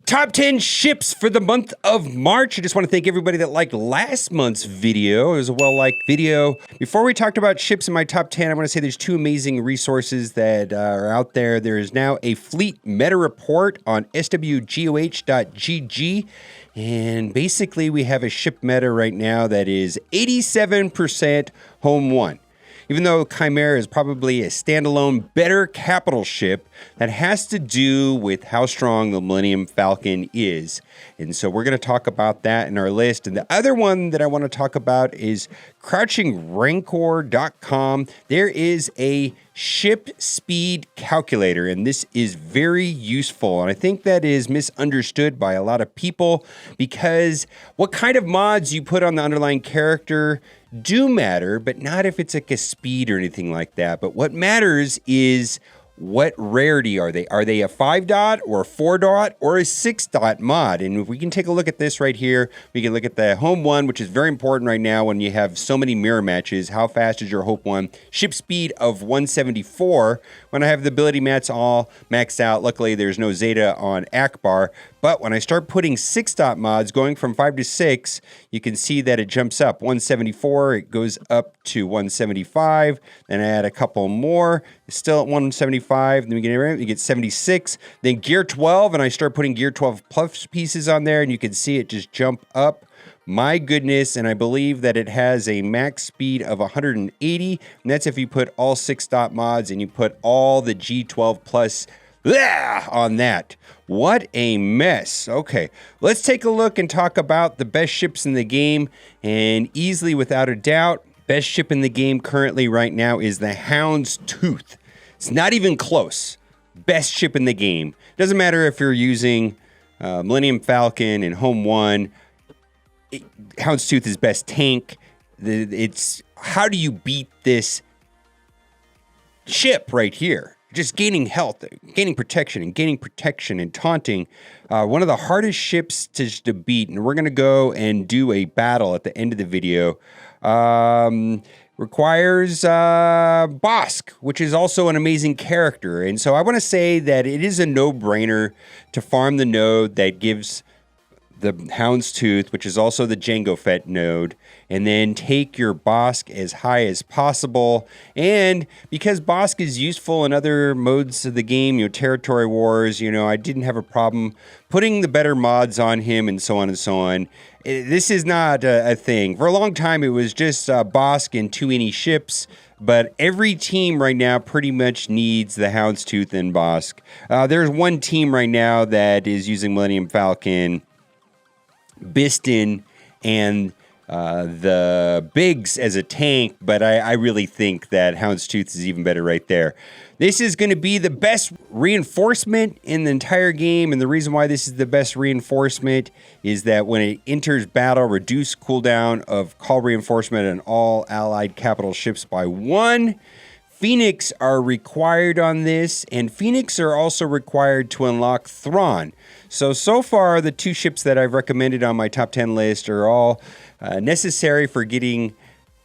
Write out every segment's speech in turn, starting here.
Top 10 ships for the month of March. I just want to thank everybody that liked last month's video. It was a well-liked video. Before we talked about ships in my top 10, I want to say there's two amazing resources that are out there. There is now a fleet meta report on SWGoH.gg. And basically, we have a ship meta right now that is 87% Home 1. Even though Chimera is probably a standalone, better capital ship, that has to do with how strong the Millennium Falcon is. And so we're going to talk about that in our list. And the other one that I want to talk about is crouchingrancor.com. There is a ship speed calculator, and this is very useful. And I think that is misunderstood by a lot of people because what kind of mods you put on the underlying character do matter, but not if it's like a speed or anything like that. But what matters is what rarity are they? Are they a 5-dot or a 4-dot or a 6-dot mod? And if we can take a look at this right here, we can look at the Home 1, which is very important right now when you have so many mirror matches. How fast is your Hope 1? Ship speed of 174. When I have the ability mats all maxed out, luckily there's no Zeta on Akbar. But when I start putting 6-dot mods, going from 5 to 6, you can see that it jumps up 174. It goes up to 175. Then I add a couple more. It's still at 175. Then you get 76. Then Gear 12, and I start putting Gear 12 plus pieces on there, and you can see it just jump up. My goodness, and I believe that it has a max speed of 180, and that's if you put all 6-dot mods and you put all the G12 plus on that. What a mess. Okay, let's take a look and talk about the best ships in the game. And easily, without a doubt, best ship in the game currently right now is the Hound's Tooth. It's not even close. Best ship in the game. Doesn't matter if you're using Millennium Falcon and Home 1. Hound's Tooth is best tank. It's how do you beat this ship right here? Just gaining health, gaining protection, and taunting. One of the hardest ships to beat, and we're going to go and do a battle at the end of the video. Requires Bosk, which is also an amazing character. And so I want to say that it is a no-brainer to farm the node that gives the Hound's Tooth, which is also the Jango Fett node, and then take your Bosk as high as possible. And because Bosk is useful in other modes of the game, territory wars, I didn't have a problem putting the better mods on him and so on and so on. This is not a thing. For a long time, it was just Bosk and 2 any ships, but every team right now pretty much needs the Hound's Tooth and Bosk. There's one team right now that is using Millennium Falcon, Biston, and the Biggs as a tank, but I really think that Hound's Tooth is even better right there. This is going to be the best reinforcement in the entire game, and the reason why this is the best reinforcement is that when it enters battle, reduce cooldown of call reinforcement on all allied capital ships by 1. Phoenix are required on this, and Phoenix are also required to unlock Thrawn. So far, the 2 ships that I've recommended on my top 10 list are all necessary for getting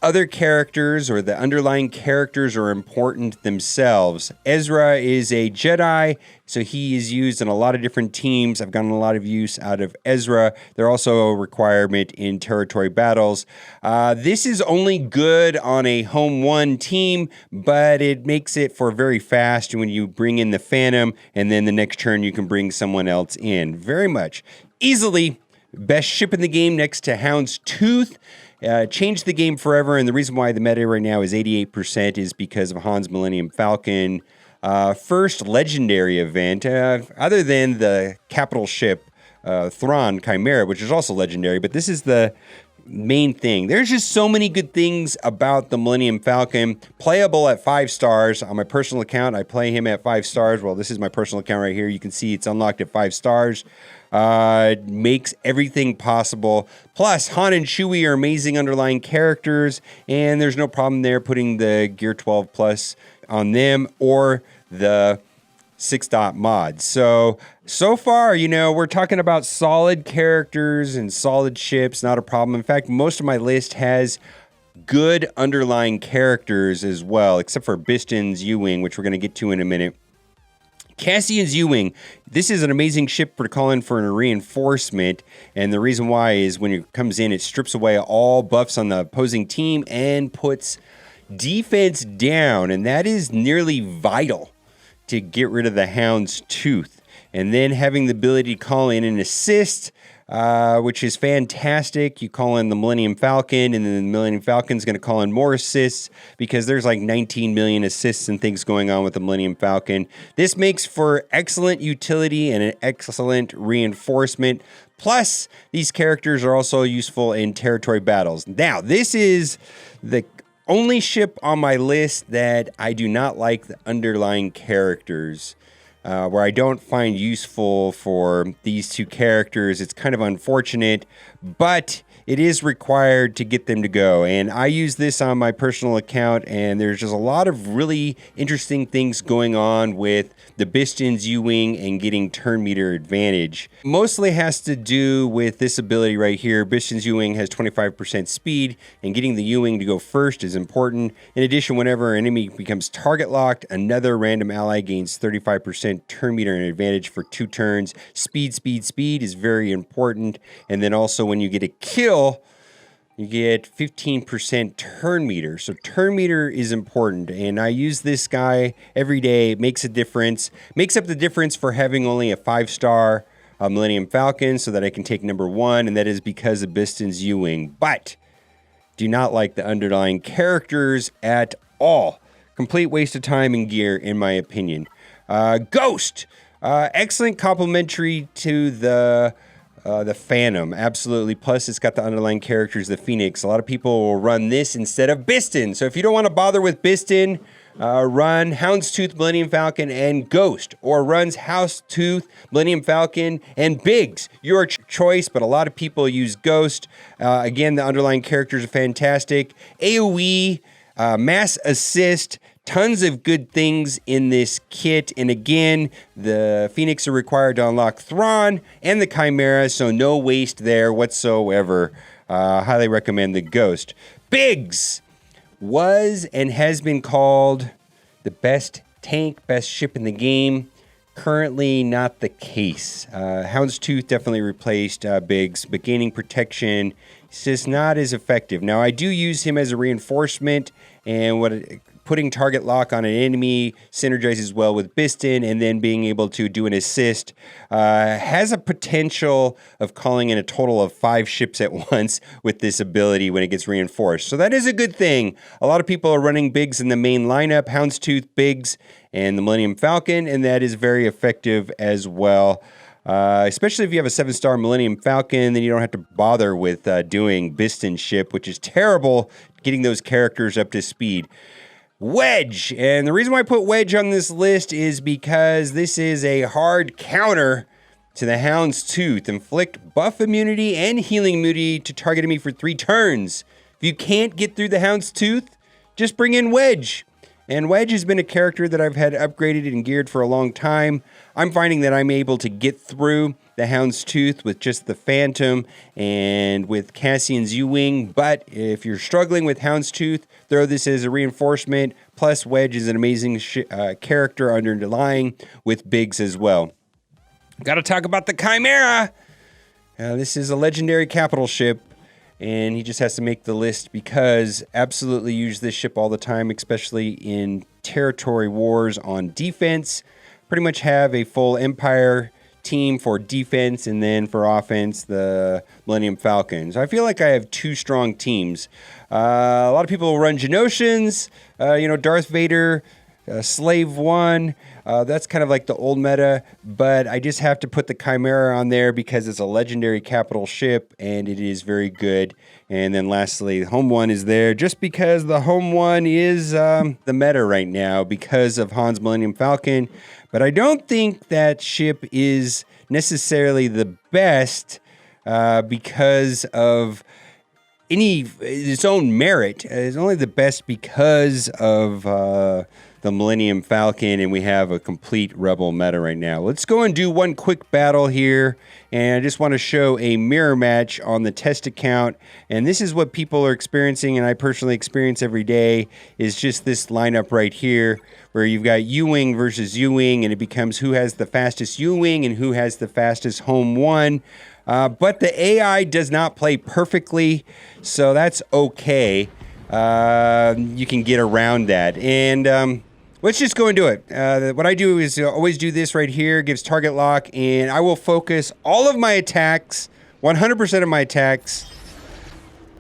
other characters, or the underlying characters are important themselves. Ezra is a Jedi, so he is used in a lot of different teams. I've gotten a lot of use out of Ezra. They're also a requirement in territory battles. This is only good on a Home 1 team, but it makes it for very fast when you bring in the Phantom, and then the next turn you can bring someone else in. Very much. Easily best ship in the game next to Hound's Tooth. Changed the game forever, and the reason why the meta right now is 88% is because of Han's Millennium Falcon. First legendary event, other than the capital ship, Thrawn Chimera, which is also legendary, but this is the main thing. There's just so many good things about the Millennium Falcon. Playable at 5 stars. On my personal account, I play him at 5 stars. Well, this is my personal account right here. You can see it's unlocked at 5 stars. Makes everything possible. Plus, Han and Chewie are amazing underlying characters, and there's no problem there putting the Gear 12 Plus on them or the 6-dot mods. So far, we're talking about solid characters and solid ships, not a problem. In fact, most of my list has good underlying characters as well, except for Biston's U-Wing, which we're going to get to in a minute. Cassian's U-Wing. This is an amazing ship for calling for a reinforcement, and the reason why is when it comes in, it strips away all buffs on the opposing team and puts defense down, and that is nearly vital to get rid of the Hound's Tooth. And then having the ability to call in an assist, which is fantastic. You call in the Millennium Falcon, and then the Millennium Falcon's going to call in more assists because there's like 19 million assists and things going on with the Millennium Falcon. This makes for excellent utility and an excellent reinforcement. Plus, these characters are also useful in territory battles. Now, this is the only ship on my list that I do not like the underlying characters. Where I don't find useful for these two characters. It's kind of unfortunate, but it is required to get them to go. And I use this on my personal account, and there's just a lot of really interesting things going on with the Biston's U-Wing and getting turn meter advantage. Mostly has to do with this ability right here. Biston's U-Wing has 25% speed, and getting the U-Wing to go first is important. In addition, whenever an enemy becomes target locked, another random ally gains 35% turn meter and advantage for 2 turns. Speed is very important. And then also when you get a kill, you get 15% turn meter. So turn meter is important, and I use this guy every day. It makes a difference. Makes up the difference for having only a 5-star Millennium Falcon so that I can take number 1, and that is because of Biston's U-Wing. But do not like the underlying characters at all. Complete waste of time and gear, in my opinion. Ghost. Excellent complementary to the Phantom, absolutely. Plus, it's got the underlying characters, the Phoenix. A lot of people will run this instead of Biston. So if you don't want to bother with Biston, run Houndstooth, Millennium Falcon, and Ghost. Or runs Houndstooth, Millennium Falcon, and Biggs. Your choice, but a lot of people use Ghost. Again, the underlying characters are fantastic. AoE, mass assist, tons of good things in this kit. And again, the Phoenix are required to unlock Thrawn and the Chimera, so no waste there whatsoever. Highly recommend the Ghost. Biggs was and has been called the best tank, best ship in the game. Currently not the case. Houndstooth definitely replaced Biggs, but gaining protection is just not as effective. Now, I do use him as a reinforcement, and putting target lock on an enemy synergizes well with Biston, and then being able to do an assist has a potential of calling in a total of 5 ships at once with this ability when it gets reinforced. So that is a good thing. A lot of people are running Biggs in the main lineup, Houndstooth, Biggs, and the Millennium Falcon, and that is very effective as well. Especially if you have a 7-star Millennium Falcon, then you don't have to bother with doing Biston ship, which is terrible, getting those characters up to speed. Wedge, and the reason why I put Wedge on this list is because this is a hard counter to the Houndstooth. Inflict buff immunity and healing immunity to target enemy for 3 turns. If you can't get through the Houndstooth, just bring in Wedge. And Wedge has been a character that I've had upgraded and geared for a long time. I'm finding that I'm able to get through the Houndstooth with just the Phantom and with Cassian's U-Wing. But if you're struggling with Houndstooth, throw this as a reinforcement. Plus, Wedge is an amazing character underlying with Biggs as well. Got to talk about the Chimera. This is a legendary capital ship, and he just has to make the list because absolutely use this ship all the time, especially in territory wars on defense. Pretty much have a full Empire team for defense, and then for offense, the Millennium Falcon. So I feel like I have 2 strong teams. A lot of people will run Genosians, Darth Vader, Slave 1. That's kind of like the old meta, but I just have to put the Chimera on there because it's a legendary capital ship and it is very good. And then lastly, Home 1 is there just because the Home 1 is the meta right now because of Han's Millennium Falcon. But I don't think that ship is necessarily the best because of its own merit. It's only the best because of the Millennium Falcon, and we have a complete Rebel meta right now. Let's go and do one quick battle here, and I just want to show a mirror match on the test account, and this is what people are experiencing, and I personally experience every day, is just this lineup right here, where you've got U-Wing versus U-Wing, and it becomes who has the fastest U-Wing and who has the fastest home one. But the AI does not play perfectly, so that's okay. You can get around that, and let's just go and do it. What I do is always do this right here, gives target lock, and I will focus all of my attacks, 100% of my attacks,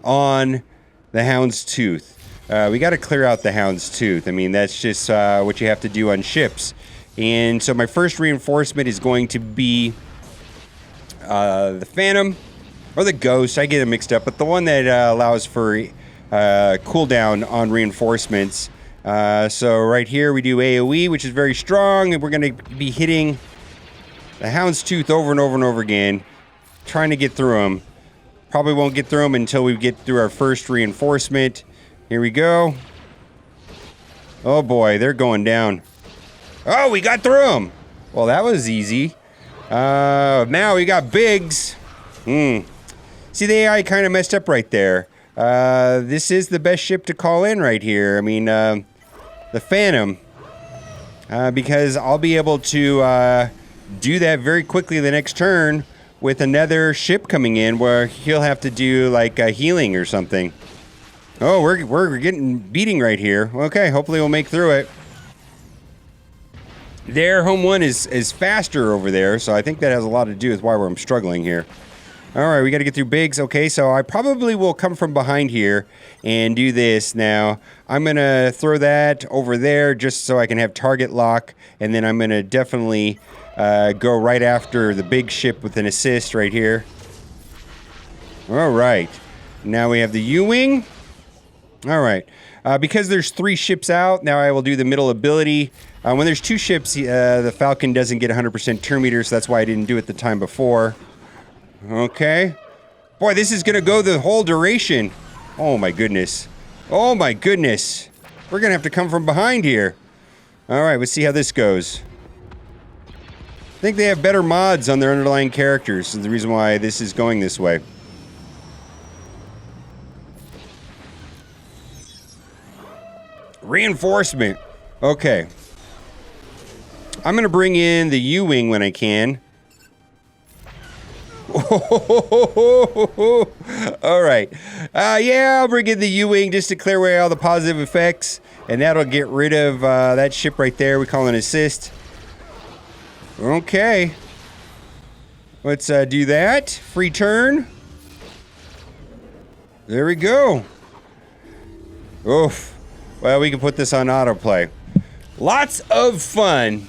on the Hound's Tooth. We got to clear out the Hound's Tooth. I mean, that's just what you have to do on ships. And so my first reinforcement is going to be the Phantom, or the Ghost. I get them mixed up, but the one that allows for cooldown on reinforcements. So right here we do AoE, which is very strong, and we're going to be hitting the Hound's Tooth over and over and over again, trying to get through them. Probably won't get through them until we get through our first reinforcement. Here we go. Oh boy, they're going down. Oh, we got through them. Well, that was easy. Now we got Biggs. See, the AI kind of messed up right there. This is the best ship to call in right here. I mean, the Phantom, because I'll be able to do that very quickly the next turn with another ship coming in where he'll have to do like healing or something. Oh, we're getting beating right here. Okay, hopefully we'll make through it. Their home one is faster over there, so I think that has a lot to do with why I'm struggling here. All right, we got to get through Biggs. Okay, so I probably will come from behind here and do this now. I'm going to throw that over there just so I can have target lock, and then I'm going to definitely go right after the big ship with an assist right here. All right, now we have the U-Wing. All right, because there's 3 ships out, now I will do the middle ability. When there's 2 ships, the Falcon doesn't get 100% turn meter, so that's why I didn't do it the time before. Okay. Boy, this is going to go the whole duration. Oh, my goodness. Oh, my goodness. We're going to have to come from behind here. All right, let's see how this goes. I think they have better mods on their underlying characters. Is the reason why this is going this way. Reinforcement. Okay. I'm going to bring in the U-Wing when I can. All right. Yeah, I'll bring in the U-Wing just to clear away all the positive effects. And that'll get rid of that ship right there. We call it an assist. Okay. Let's do that. Free turn. There we go. Oof. Well, we can put this on autoplay. Lots of fun.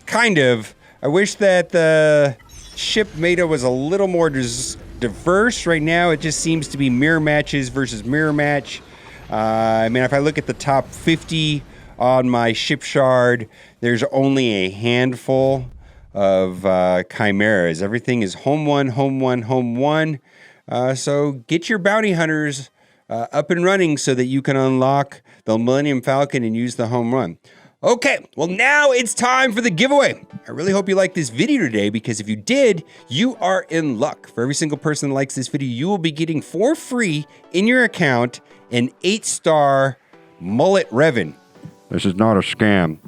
Kind of. I wish that the ship meta was a little more diverse. Right now, it just seems to be mirror matches versus mirror match. I mean, if I look at the top 50 on my ship shard, there's only a handful of chimeras. Everything is home one, home one, home one. So get your bounty hunters up and running so that you can unlock the Millennium Falcon and use the home run. Okay, well now it's time for the giveaway. I really hope you liked this video today, because if you did, you are in luck. For every single person that likes this video, you will be getting for free in your account an 8-star Mullet Revan. This is not a scam.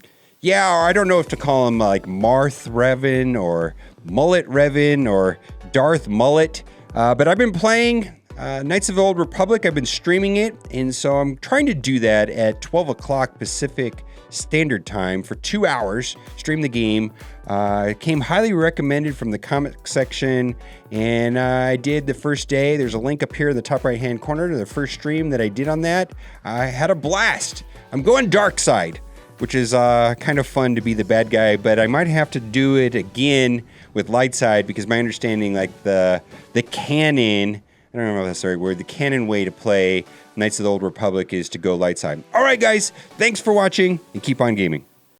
Yeah, or I don't know if to call him like Marth Revan or Mullet Revan or Darth Mullet, but I've been playing Knights of the Old Republic. I've been streaming it, and so I'm trying to do that at 12 o'clock Pacific Standard Time for 2 hours, stream the game. It came highly recommended from the comment section, and I did the first day. There's a link up here in the top right hand corner to the first stream that I did on that. I had a blast. I'm going dark side, which is kind of fun to be the bad guy, but I might have to do it again with light side, because my understanding, like the canon, I don't know if that's the right word, the canon way to play Knights of the Old Republic is to go light side. All right, guys, thanks for watching, and keep on gaming.